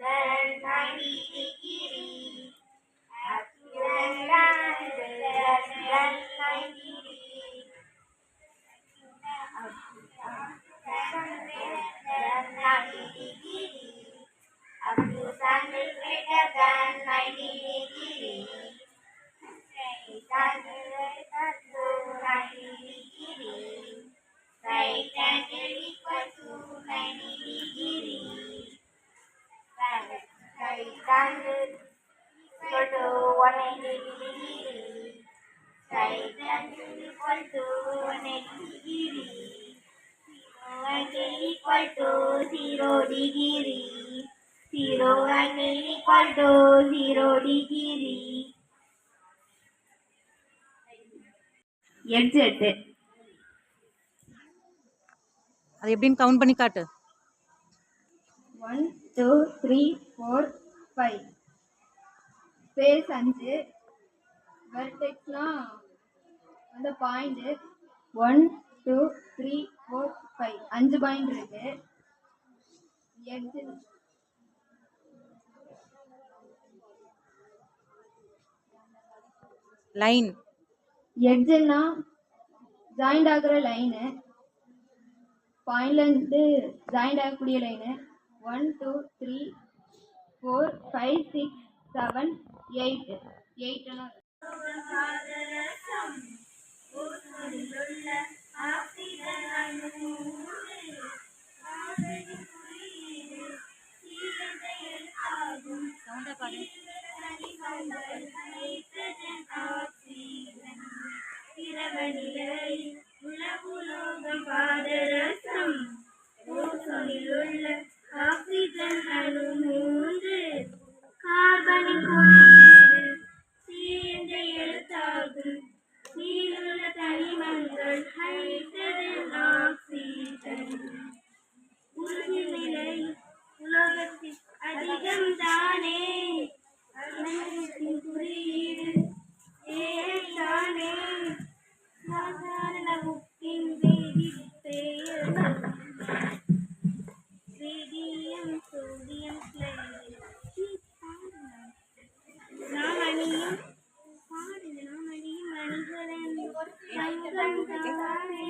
than 90 degrees. Acute and less than 90 degrees. Than 90 degrees. Acute angle greater than 90 degrees. Right angle to 90 degrees. Right angle equal to 90 degrees. Right angle equal to 180 degrees. Right angle equal to 180 degrees. Angle equal to 0 degrees. 0 angle equal to 0 degrees. எட்ஜெட்டு அது எப்படின்னு count பண்ணி காட்டு. 1 2 3 4 5. Space 5. வெர்டெக்ஸ்லாம் அந்த point 1 2 3 4 5 5 point இருக்கு. Edge line. எட்ஜுன்னா joint ஆகுற line. பாயிண்ட்லேருந்து ஜாயிண்ட் ஆகக்கூடிய லைனு 1 2 3 4 5 6 7 8 8 பாதரசம் ஓசோனிலுள்ள ஆக்சிஜன் அணு 3 கார்பனின் குறியீடு சி என்ற எழுத்தாகும். நீருள்ள தனிமங்கள் ஹைட்ரஜன் ஆக்சிஜன். உருகும் நிலை உலோகத்தில் அதிகம் தானே. அமிலத்தின் குறியீடு தானே. சாதாரண உப்பின் பெயர் ரேடியம் சோடியம் குளோரைடு. நாம் அணியும் மனிதனின் தங்கம் தானே.